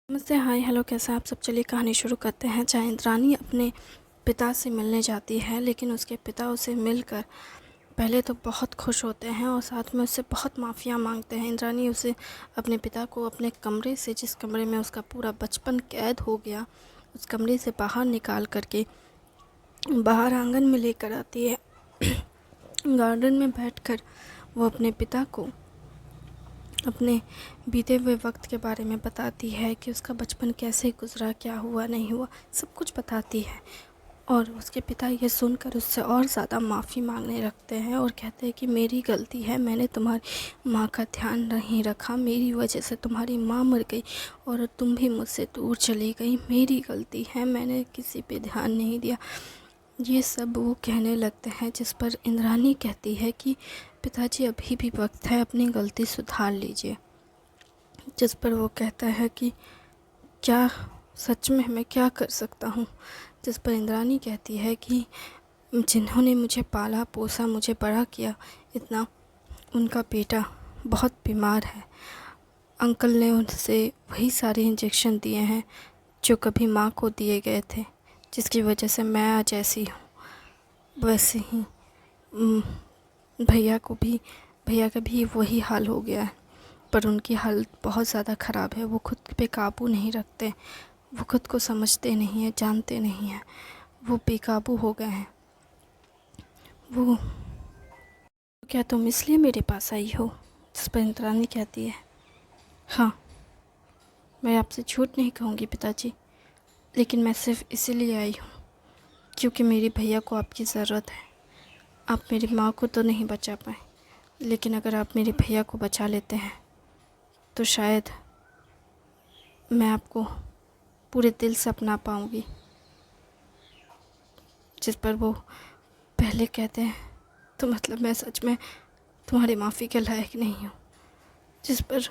नमस्ते, हाय, हेलो, कैसे हैं आप सब। चलिए कहानी शुरू करते हैं। जहाँ इंद्राणी अपने पिता से मिलने जाती है, लेकिन उसके पिता उसे मिलकर पहले तो बहुत खुश होते हैं और साथ में उससे बहुत माफ़ियाँ मांगते हैं। इंद्राणी उसे अपने पिता को अपने कमरे से, जिस कमरे में उसका पूरा बचपन कैद हो गया, उस कमरे से बाहर निकाल करके बाहर आंगन में लेकर आती है। गार्डन में बैठकर वो अपने पिता को अपने बीते हुए वक्त के बारे में बताती है कि उसका बचपन कैसे गुजरा, क्या हुआ नहीं हुआ, सब कुछ बताती है। और उसके पिता ये सुनकर उससे और ज़्यादा माफ़ी मांगने लगते हैं और कहते हैं कि मेरी गलती है, मैंने तुम्हारी माँ का ध्यान नहीं रखा, मेरी वजह से तुम्हारी माँ मर गई और तुम भी मुझसे दूर चली गई, मेरी गलती है, मैंने किसी पे ध्यान नहीं दिया। ये सब वो कहने लगते हैं, जिस पर इंद्राणी कहती है कि पिताजी, अभी भी वक्त है, अपनी गलती सुधार लीजिए। जिस पर वो कहता है कि क्या, सच में मैं क्या कर सकता हूँ। जिस पर इंद्राणी कहती है कि जिन्होंने मुझे पाला पोसा, मुझे बड़ा किया इतना, उनका बेटा बहुत बीमार है। अंकल ने उनसे वही सारे इंजेक्शन दिए हैं जो कभी माँ को दिए गए थे, जिसकी वजह से मैं आज ऐसी हूँ। वैसे ही भैया का भी वही हाल हो गया है, पर उनकी हालत बहुत ज़्यादा ख़राब है। वो खुद पे काबू नहीं रखते, वो खुद को समझते नहीं हैं, जानते नहीं हैं, वो बेकाबू हो गए हैं। वो, क्या तुम इसलिए मेरे पास आई हो? जिस पर इंद्राणी कहती है, हाँ, मैं आपसे झूठ नहीं कहूँगी पिताजी, लेकिन मैं सिर्फ इसीलिए आई हूँ क्योंकि मेरी भैया को आपकी ज़रूरत है। आप मेरी माँ को तो नहीं बचा पाए, लेकिन अगर आप मेरे भैया को बचा लेते हैं तो शायद मैं आपको पूरे दिल से अपना पाऊँगी। जिस पर वो पहले कहते हैं, तो मतलब मैं सच में तुम्हारी माफ़ी के लायक नहीं हूँ। जिस पर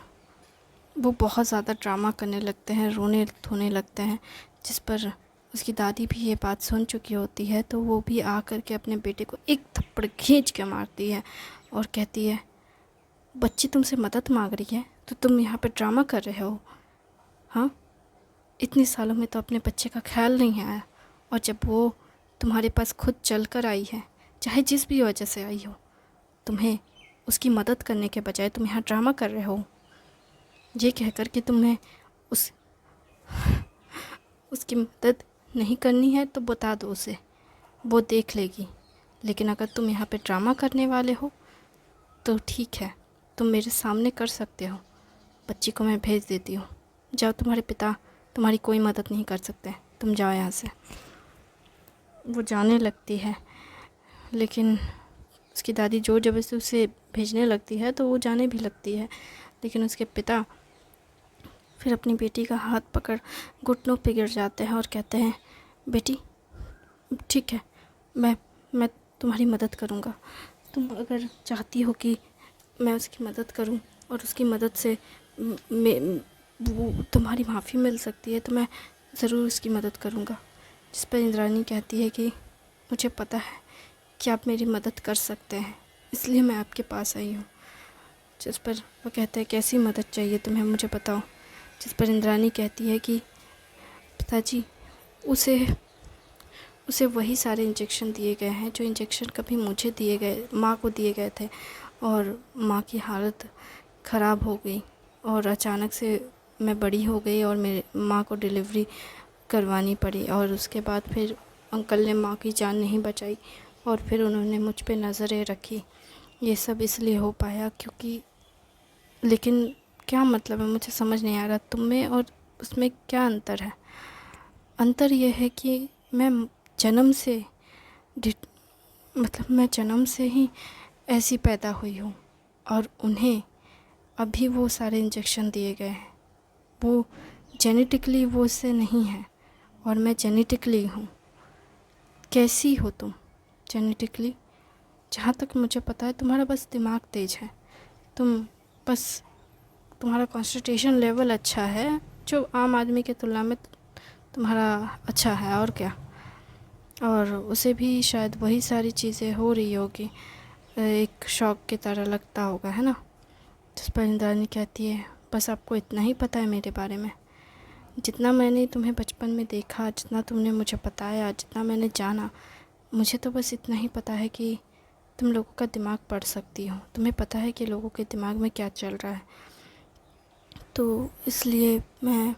वो बहुत ज़्यादा ड्रामा करने लगते हैं, रोने धोने लगते हैं। जिस पर उसकी दादी भी ये बात सुन चुकी होती है, तो वो भी आ कर के अपने बेटे को एक थप्पड़ खींच के मारती है और कहती है, बच्ची तुमसे मदद मांग रही है तो तुम यहाँ पे ड्रामा कर रहे हो? हाँ, इतने सालों में तो अपने बच्चे का ख्याल नहीं आया, और जब वो तुम्हारे पास खुद चल कर आई है, चाहे जिस भी वजह से आई हो, तुम्हें उसकी मदद करने के बजाय तुम यहाँ ड्रामा कर रहे हो। ये कहकर कि तुम्हें उसकी मदद नहीं करनी है तो बता दो उसे, वो देख लेगी। लेकिन अगर तुम यहाँ पे ड्रामा करने वाले हो तो ठीक है, तुम मेरे सामने कर सकते हो। बच्ची को मैं भेज देती हूँ, जाओ, तुम्हारे पिता तुम्हारी कोई मदद नहीं कर सकते, तुम जाओ यहाँ से। वो जाने लगती है, लेकिन उसकी दादी ज़ोर ज़बरदस्ती उसे भेजने लगती है तो वो जाने भी लगती है। लेकिन उसके पिता फिर अपनी बेटी का हाथ पकड़ घुटनों पे गिर जाते हैं और कहते हैं, बेटी ठीक है, मैं तुम्हारी मदद करूँगा। तुम अगर चाहती हो कि मैं उसकी मदद करूँ और उसकी मदद से वो तुम्हारी माफ़ी मिल सकती है, तो मैं ज़रूर उसकी मदद करूँगा। जिस पर इंद्राणी कहती है कि मुझे पता है कि आप मेरी मदद कर सकते हैं, इसलिए मैं आपके पास आई हूँ। जिस पर वो कहते हैं, कैसी मदद चाहिए तुम्हें, मुझे बताओ। जिस पर इंद्राणी कहती है कि पिताजी, उसे उसे वही सारे इंजेक्शन दिए गए हैं जो इंजेक्शन कभी मुझे दिए गए, माँ को दिए गए थे, और माँ की हालत ख़राब हो गई और अचानक से मैं बड़ी हो गई और मेरे माँ को डिलीवरी करवानी पड़ी, और उसके बाद फिर अंकल ने माँ की जान नहीं बचाई और फिर उन्होंने मुझ पे नज़रें रखी। ये सब इसलिए हो पाया क्योंकि, लेकिन क्या मतलब है, मुझे समझ नहीं आ रहा तुम में और उसमें क्या अंतर है। अंतर ये है कि मैं जन्म से मैं जन्म से ही ऐसी पैदा हुई हूँ और उन्हें अभी वो सारे इंजेक्शन दिए गए हैं। वो जेनेटिकली वो उससे नहीं है और मैं जेनेटिकली हूँ। कैसी हो तुम जेनेटिकली? जहाँ तक मुझे पता है तुम्हारा बस दिमाग तेज है, तुम्हारा कंसंट्रेशन लेवल अच्छा है, जो आम आदमी के तुलना में तुम्हारा अच्छा है, और क्या। और उसे भी शायद वही सारी चीज़ें हो रही होगी, एक शौक की तरह लगता होगा, है ना। जिस पर इंद्राणी कहती है, बस आपको इतना ही पता है मेरे बारे में? जितना मैंने तुम्हें बचपन में देखा, जितना तुमने मुझे बताया, जितना मैंने जाना, मुझे तो बस इतना ही पता है कि तुम लोगों का दिमाग पढ़ सकती हो, तुम्हें पता है कि लोगों के दिमाग में क्या चल रहा है। तो इसलिए मैं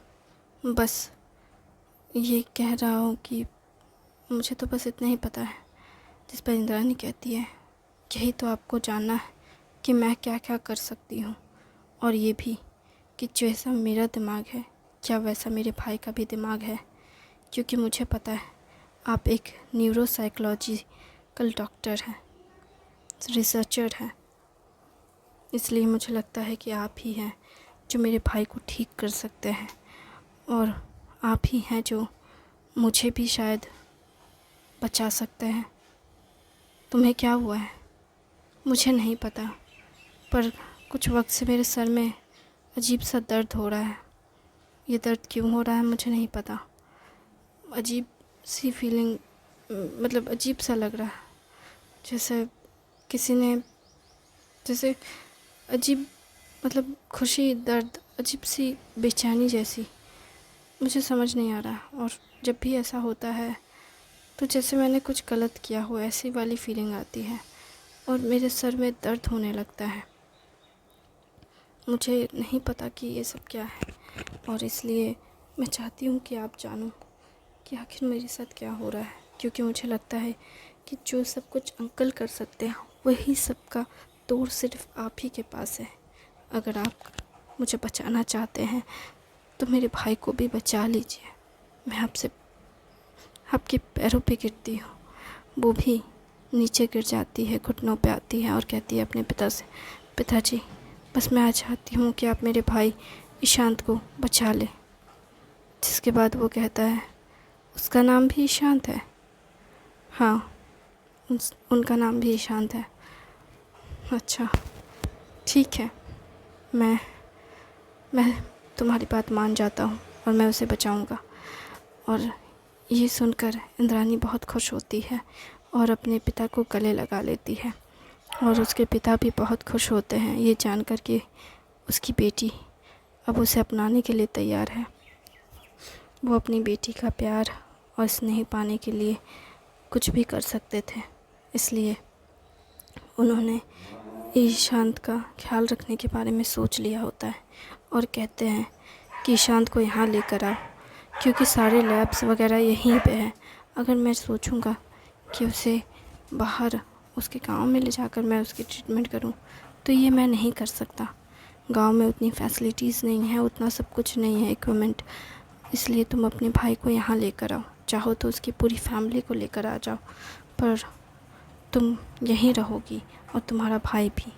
बस ये कह रहा हूँ कि मुझे तो बस इतना ही पता है। जिस पर इंद्रानी कहती है, यही तो आपको जानना है कि मैं क्या क्या कर सकती हूँ, और ये भी कि जैसा मेरा दिमाग है क्या वैसा मेरे भाई का भी दिमाग है, क्योंकि मुझे पता है आप एक न्यूरोसाइकोलॉजिकल डॉक्टर हैं, रिसर्चर हैं। इसलिए मुझे लगता है कि आप ही हैं जो मेरे भाई को ठीक कर सकते हैं, और आप ही हैं जो मुझे भी शायद बचा सकते हैं। तुम्हें क्या हुआ है मुझे नहीं पता, पर कुछ वक्त से मेरे सर में अजीब सा दर्द हो रहा है। ये दर्द क्यों हो रहा है मुझे नहीं पता। अजीब सी फीलिंग, मतलब अजीब सा लग रहा है, जैसे किसी ने, जैसे अजीब, मतलब खुशी, दर्द, अजीब सी बेचैनी जैसी, मुझे समझ नहीं आ रहा। और जब भी ऐसा होता है तो जैसे मैंने कुछ गलत किया हो ऐसी वाली फीलिंग आती है, और मेरे सर में दर्द होने लगता है। मुझे नहीं पता कि ये सब क्या है, और इसलिए मैं चाहती हूँ कि आप जानो कि आखिर मेरे साथ क्या हो रहा है, क्योंकि मुझे लगता है कि जो सब कुछ अंकल कर सकते हैं वही सब का तोड़ सिर्फ आप ही के पास है। अगर आप मुझे बचाना चाहते हैं तो मेरे भाई को भी बचा लीजिए। मैं आपसे आपके पैरों पे गिरती हूँ। वो भी नीचे गिर जाती है, घुटनों पे आती है और कहती है अपने पिता से, पिताजी बस मैं चाहती हूँ कि आप मेरे भाई ईशांत को बचा लें। जिसके बाद वो कहता है, उसका नाम भी ईशांत है? हाँ, उनका नाम भी ईशांत है। अच्छा ठीक है, मैं तुम्हारी बात मान जाता हूँ और मैं उसे बचाऊँगा। और ये सुनकर इंद्रानी बहुत खुश होती है और अपने पिता को गले लगा लेती है, और उसके पिता भी बहुत खुश होते हैं ये जानकर कि उसकी बेटी अब उसे अपनाने के लिए तैयार है। वो अपनी बेटी का प्यार और स्नेह पाने के लिए कुछ भी कर सकते थे, इसलिए उन्होंने ईशांत का ख्याल रखने के बारे में सोच लिया होता है, और कहते हैं कि ईशांत को यहाँ लेकर आओ, क्योंकि सारे लैब्स वगैरह यहीं पे हैं। अगर मैं सोचूंगा कि उसे बाहर उसके गांव में ले जाकर मैं उसकी ट्रीटमेंट करूं, तो ये मैं नहीं कर सकता। गांव में उतनी फैसिलिटीज़ नहीं है, उतना सब कुछ नहीं है, इक्विपमेंट। इसलिए तुम अपने भाई को यहाँ लेकर आओ, चाहो तो उसकी पूरी फैमिली को लेकर आ जाओ, पर तुम यहीं रहोगी और तुम्हारा भाई भी,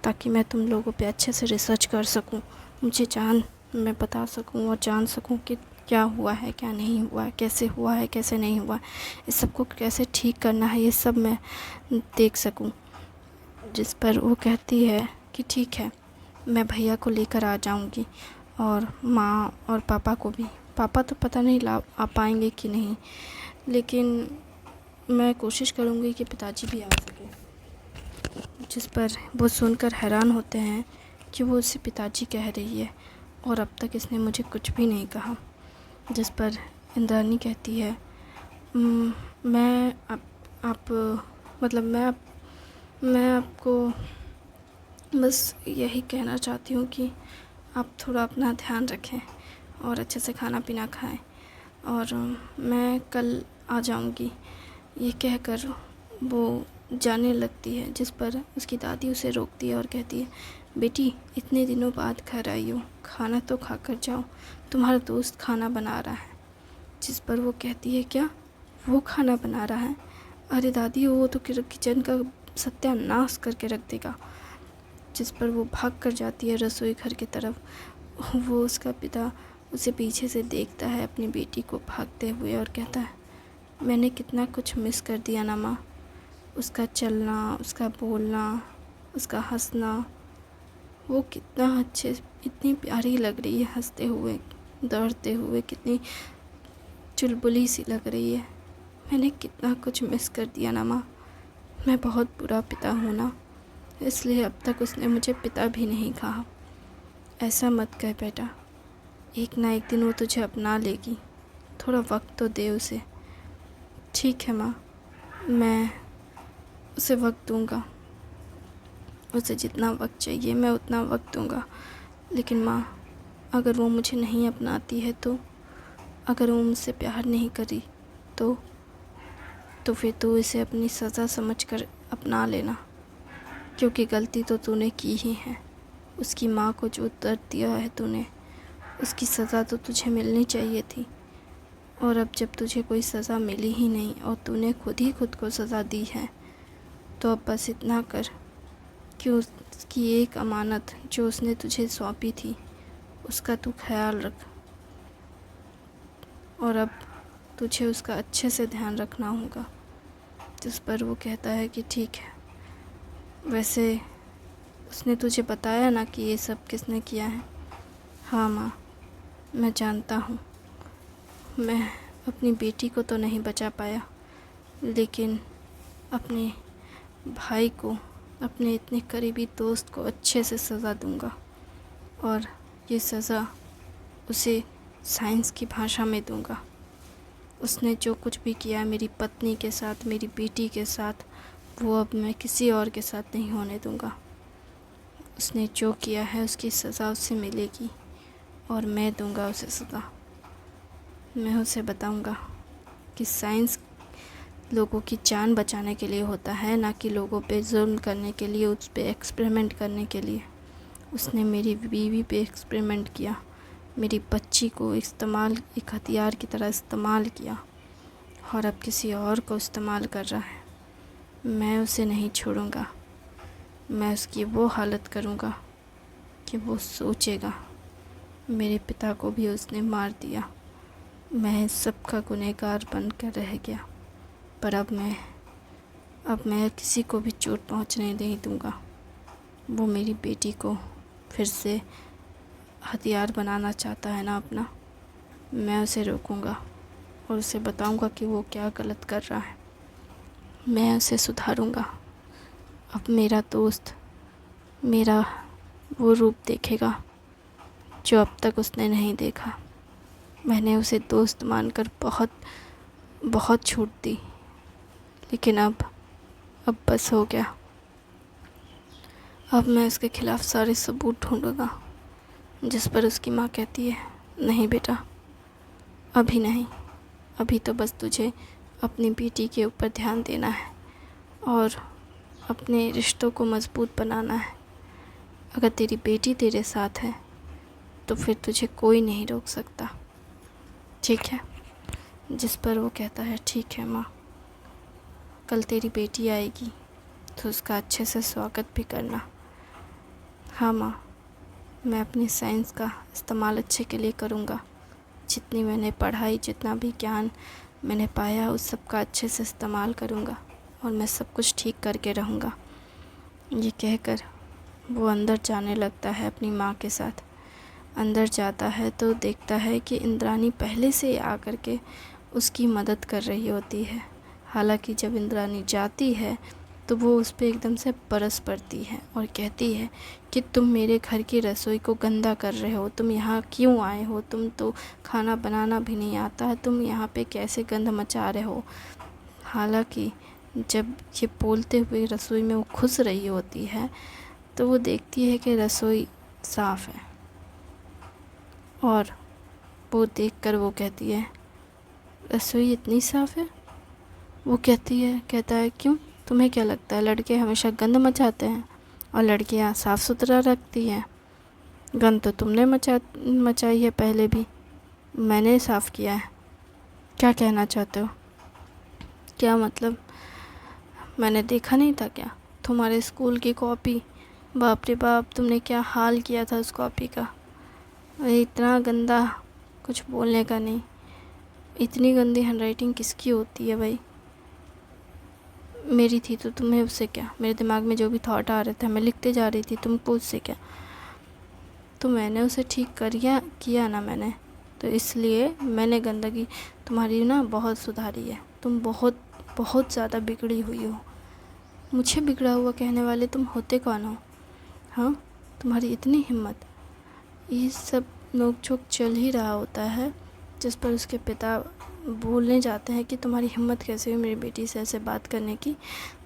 ताकि मैं तुम लोगों पे अच्छे से रिसर्च कर सकूं, मैं बता सकूं और जान सकूं कि क्या हुआ है, क्या नहीं हुआ है, कैसे हुआ है, कैसे नहीं हुआ है, इस सब को कैसे ठीक करना है, ये सब मैं देख सकूं। जिस पर वो कहती है कि ठीक है, मैं भैया को लेकर आ जाऊंगी, और माँ और पापा को भी। पापा तो पता नहीं ला आ पाएंगे कि नहीं, लेकिन मैं कोशिश करूंगी कि पिताजी भी आ सकें। जिस पर वो सुनकर हैरान होते हैं कि वो उसे पिताजी कह रही है, और अब तक इसने मुझे कुछ भी नहीं कहा। जिस पर इंद्रानी कहती है, मैं आप मतलब मैं आपको बस यही कहना चाहती हूँ कि आप थोड़ा अपना ध्यान रखें और अच्छे से खाना पीना खाएं, और मैं कल आ जाऊँगी। ये कहकर वो जाने लगती है, जिस पर उसकी दादी उसे रोकती है और कहती है, बेटी इतने दिनों बाद घर आई हो, खाना तो खा कर जाओ, तुम्हारा दोस्त खाना बना रहा है। जिस पर वो कहती है, क्या वो खाना बना रहा है? अरे दादी, वो तो किचन का सत्यानाश करके रख देगा। जिस पर वो भाग कर जाती है रसोई घर की तरफ। वो उसका पिता उसे पीछे से देखता है अपनी बेटी को भागते हुए, और कहता है, मैंने कितना कुछ मिस कर दिया ना माँ। उसका चलना, उसका बोलना, उसका हंसना, वो कितना अच्छे, इतनी प्यारी लग रही है हंसते हुए, दौड़ते हुए, कितनी चुलबुली सी लग रही है। मैंने कितना कुछ मिस कर दिया ना माँ। मैं बहुत बुरा पिता हूँ ना, इसलिए अब तक उसने मुझे पिता भी नहीं कहा। ऐसा मत कह बेटा, एक ना एक दिन वो तुझे अपना लेगी, थोड़ा वक्त तो दे उसे। ठीक है माँ, मैं उसे वक्त दूँगा, उसे जितना वक्त चाहिए मैं उतना वक्त दूँगा। लेकिन माँ, अगर वो मुझे नहीं अपनाती है तो, अगर वो मुझसे प्यार नहीं करी तो फिर तू इसे अपनी सज़ा समझकर अपना लेना, क्योंकि गलती तो तूने की ही है। उसकी माँ को जो दर्द दिया है तूने, उसकी सज़ा तो तुझे मिलनी चाहिए थी। और अब जब तुझे कोई सज़ा मिली ही नहीं और तूने खुद ही खुद को सज़ा दी है, तो अब बस इतना कर कि उसकी एक अमानत जो उसने तुझे सौंपी थी, उसका तू ख्याल रख। और अब तुझे उसका अच्छे से ध्यान रखना होगा। जिस पर वो कहता है कि ठीक है। वैसे उसने तुझे बताया ना कि ये सब किसने किया है? हाँ माँ, मैं जानता हूँ। मैं अपनी बेटी को तो नहीं बचा पाया, लेकिन अपने भाई को, अपने इतने करीबी दोस्त को अच्छे से सज़ा दूँगा। और ये सज़ा उसे साइंस की भाषा में दूँगा। उसने जो कुछ भी किया मेरी पत्नी के साथ, मेरी बेटी के साथ, वो अब मैं किसी और के साथ नहीं होने दूँगा। उसने जो किया है उसकी सज़ा उससे मिलेगी और मैं दूँगा उसे सज़ा। मैं उसे बताऊँगा कि साइंस लोगों की जान बचाने के लिए होता है, ना कि लोगों पे जुल्म करने के लिए, उस पे एक्सपेरिमेंट करने के लिए। उसने मेरी बीवी पे एक्सपेरिमेंट किया, मेरी बच्ची को एक हथियार की तरह इस्तेमाल किया और अब किसी और को इस्तेमाल कर रहा है। मैं उसे नहीं छोड़ूंगा। मैं उसकी वो हालत करूंगा कि वो सोचेगा मेरे पिता को भी उसने मार दिया, मैं सबका गुनहगार बनकर रह गया। पर अब मैं किसी को भी चोट पहुंचने नहीं दूंगा। वो मेरी बेटी को फिर से हथियार बनाना चाहता है ना अपना, मैं उसे रोकूंगा और उसे बताऊंगा कि वो क्या गलत कर रहा है। मैं उसे सुधारूंगा। अब मेरा दोस्त मेरा वो रूप देखेगा जो अब तक उसने नहीं देखा। मैंने उसे दोस्त मानकर बहुत बहुत छूट दी, लेकिन अब बस हो गया। अब मैं उसके खिलाफ़ सारे सबूत ढूंढूंगा। जिस पर उसकी माँ कहती है, नहीं बेटा, अभी नहीं, अभी तो बस तुझे अपनी बेटी के ऊपर ध्यान देना है और अपने रिश्तों को मज़बूत बनाना है। अगर तेरी बेटी तेरे साथ है तो फिर तुझे कोई नहीं रोक सकता, ठीक है? जिस पर वो कहता है, ठीक है माँ, कल तेरी बेटी आएगी तो उसका अच्छे से स्वागत भी करना। हाँ माँ, मैं अपनी साइंस का इस्तेमाल अच्छे के लिए करूँगा। जितनी मैंने पढ़ाई, जितना भी ज्ञान मैंने पाया, उस सब का अच्छे से इस्तेमाल करूँगा और मैं सब कुछ ठीक करके रहूँगा। ये कहकर वो अंदर जाने लगता है अपनी माँ के साथ। अंदर जाता है तो देखता है कि इंद्रानी पहले से आकर के उसकी मदद कर रही होती है। हालांकि जब इंद्रानी जाती है तो वो उस पर एकदम से बरस पड़ती है और कहती है कि तुम मेरे घर की रसोई को गंदा कर रहे हो, तुम यहाँ क्यों आए हो, तुम तो खाना बनाना भी नहीं आता है, तुम यहाँ पे कैसे गंद मचा रहे हो। हालांकि जब ये बोलते हुए रसोई में वो घुस रही होती है तो वो देखती है कि रसोई साफ़ है और वो देखकर वो कहती है, रसोई इतनी साफ़ है? वो कहता है क्यों, तुम्हें क्या लगता है लड़के हमेशा गंद मचाते हैं और लड़कियाँ साफ़ सुथरा रखती हैं? गंद तो तुमने मचाई है, पहले भी मैंने साफ़ किया है। क्या कहना चाहते हो? क्या मतलब, मैंने देखा नहीं था क्या? तुम्हारे स्कूल की कॉपी, बाप रे बाप, तुमने क्या हाल किया था उस कॉपी का। इतना गंदा, कुछ बोलने का नहीं। इतनी गंदी हैंडराइटिंग किसकी होती है भाई? मेरी थी तो तुम्हें उससे क्या? मेरे दिमाग में जो भी थॉट आ रहे थे मैं लिखते जा रही थी, तुमको उससे क्या? तो मैंने उसे ठीक किया ना मैंने, तो इसलिए मैंने गंदगी तुम्हारी ना बहुत सुधारी है। तुम बहुत बहुत ज़्यादा बिगड़ी हुई हो। मुझे बिगड़ा हुआ कहने वाले तुम होते कौन हो? हाँ, तुम्हारी इतनी हिम्मत। ये सब नोक-झोंक चल ही रहा होता है, जिस पर उसके पिता बोलने जाते हैं कि तुम्हारी हिम्मत कैसे हुई मेरी बेटी से ऐसे बात करने की।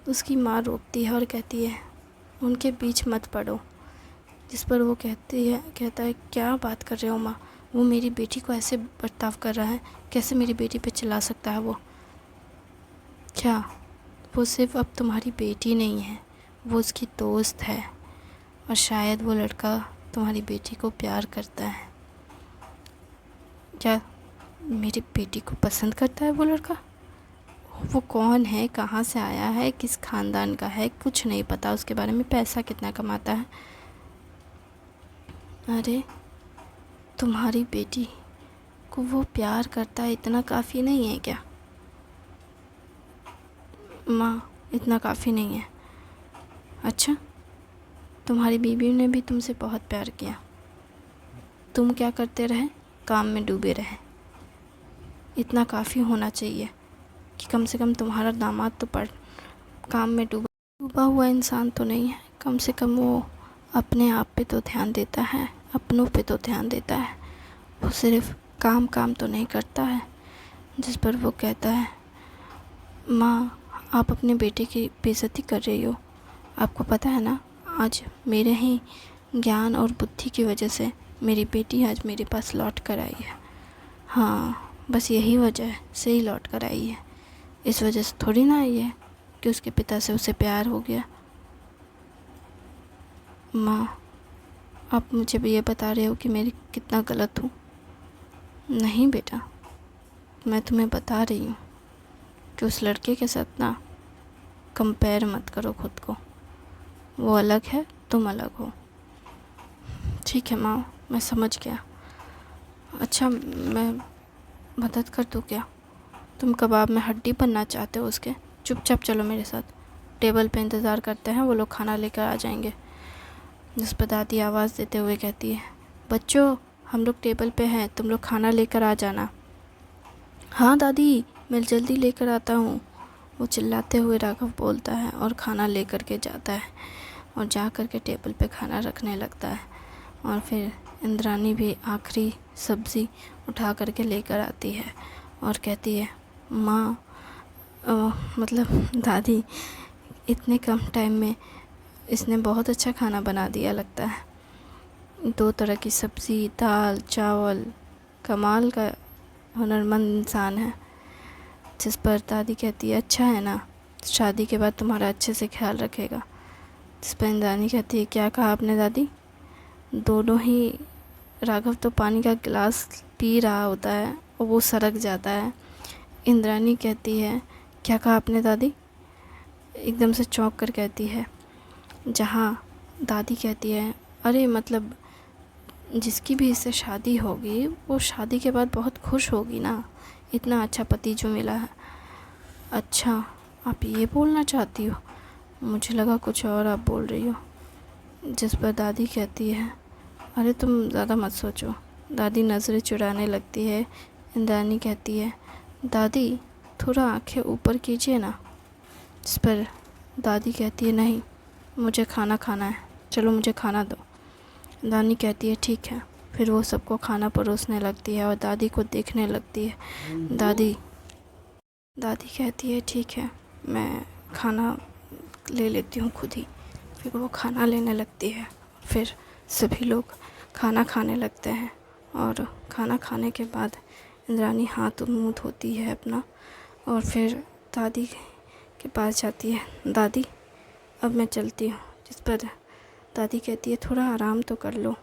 तो उसकी माँ रोकती है और कहती है उनके बीच मत पड़ो। जिस पर वो कहता है क्या बात कर रहे हो माँ, वो मेरी बेटी को ऐसे बर्ताव कर रहा है, कैसे मेरी बेटी पे चिल्ला सकता है वो? क्या वो सिर्फ अब तुम्हारी बेटी नहीं है, वो उसकी दोस्त है, और शायद वो लड़का तुम्हारी बेटी को प्यार करता है। क्या मेरी बेटी को पसंद करता है वो लड़का? वो कौन है, कहाँ से आया है, किस ख़ानदान का है, कुछ नहीं पता उसके बारे में, पैसा कितना कमाता है। अरे तुम्हारी बेटी को वो प्यार करता है, इतना काफ़ी नहीं है क्या माँ? इतना काफ़ी नहीं है? अच्छा, तुम्हारी बीवी ने भी तुमसे बहुत प्यार किया, तुम क्या करते रहे? काम में डूबे रहे। इतना काफ़ी होना चाहिए कि कम से कम तुम्हारा दामाद तो काम में डूबा हुआ इंसान तो नहीं है, कम से कम वो अपने आप पे तो ध्यान देता है, अपनों पे तो ध्यान देता है, वो सिर्फ काम तो नहीं करता है। जिस पर वो कहता है माँ, आप अपने बेटे की बेइज्जती कर रही हो। आपको पता है ना, आज मेरे ही ज्ञान और बुद्धि की वजह से मेरी बेटी आज मेरे पास लौट कर आई है। हाँ, बस यही वजह से ही लौट कर आई है, इस वजह से थोड़ी ना आई है कि उसके पिता से उसे प्यार हो गया। माँ, आप मुझे भी ये बता रहे हो कि मेरी कितना गलत हूँ? नहीं बेटा, मैं तुम्हें बता रही हूँ कि उस लड़के के साथ ना कंपेयर मत करो खुद को। वो अलग है, तुम अलग हो। ठीक है माँ, मैं समझ गया। अच्छा, मैं मदद कर दूँ क्या? तुम कबाब में हड्डी बनना चाहते हो उसके? चुपचाप चलो मेरे साथ, टेबल पे इंतज़ार करते हैं, वो लोग खाना लेकर आ जाएंगे। जिस पर दादी आवाज़ देते हुए कहती है बच्चों, हम लोग टेबल पे हैं, तुम लोग खाना लेकर आ जाना। हाँ दादी, मैं जल्दी लेकर आता हूँ, वो चिल्लाते हुए राघव बोलता है और खाना लेकर के जाता है और जा कर के टेबल पे खाना रखने लगता है। और फिर इंद्रानी भी आखिरी सब्ज़ी उठा कर के लेकर आती है और कहती है माँ, मतलब दादी, इतने कम टाइम में इसने बहुत अच्छा खाना बना दिया लगता है। 2 तरह की सब्ज़ी, दाल, चावल, कमाल का हुनरमंद इंसान है। जिस पर दादी कहती है अच्छा है ना, शादी के बाद तुम्हारा अच्छे से ख्याल रखेगा। जिस पर इंद्रानी कहती है क्या कहा आपने दादी? दोनों ही, राघव तो पानी का गिलास पी रहा होता है और वो सरक जाता है। इंद्रानी कहती है क्या कहा आपने दादी? एकदम से चौंक कर कहती है, जहाँ दादी कहती है अरे मतलब जिसकी भी इससे शादी होगी वो शादी के बाद बहुत खुश होगी ना, इतना अच्छा पति जो मिला है। अच्छा, आप ये बोलना चाहती हो? मुझे लगा कुछ और आप बोल रही हो। जिस पर दादी कहती है अरे तुम ज़्यादा मत सोचो। दादी नज़रें चुराने लगती है। इंद्रानी कहती है दादी, थोड़ा आंखें ऊपर कीजिए ना। जिस पर दादी कहती है नहीं, मुझे खाना खाना है, चलो मुझे खाना दो। दादी कहती है ठीक है। फिर वो सबको खाना परोसने लगती है और दादी को देखने लगती है। दादी कहती है ठीक है, मैं खाना ले लेती हूँ खुद ही। फिर वो खाना लेने लगती है। फिर सभी लोग खाना खाने लगते हैं और खाना खाने के बाद इंद्रानी हाथ मुँह धोती है अपना और फिर दादी के पास जाती है। दादी, अब मैं चलती हूँ। जिस पर दादी कहती है थोड़ा आराम तो कर लो।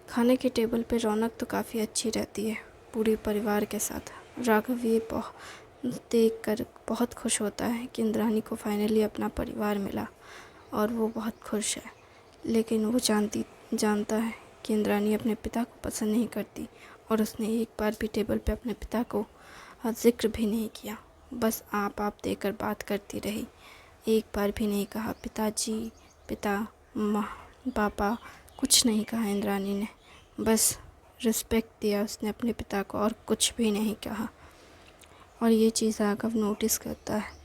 खाने के टेबल पे रौनक तो काफ़ी अच्छी रहती है पूरे परिवार के साथ। राघव ये देख कर बहुत खुश होता है कि इंद्रानी को फाइनली अपना परिवार मिला और वो बहुत खुश है। लेकिन वो जानता है कि इंद्रानी अपने पिता को पसंद नहीं करती और उसने एक बार भी टेबल पे अपने पिता को जिक्र भी नहीं किया। बस आप देकर बात करती रही, एक बार भी नहीं कहा पिताजी, पिता, माँ, पापा, कुछ नहीं कहा इंद्रानी ने। बस रिस्पेक्ट दिया उसने अपने पिता को और कुछ भी नहीं कहा। और ये चीज़ राघव नोटिस करता है।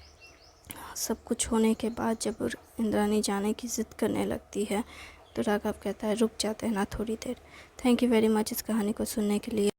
सब कुछ होने के बाद जब इंद्रानी जाने की ज़िद करने लगती है तो राघव कहता है रुक जाते हैं ना थोड़ी देर। थैंक यू वेरी मच इस कहानी को सुनने के लिए।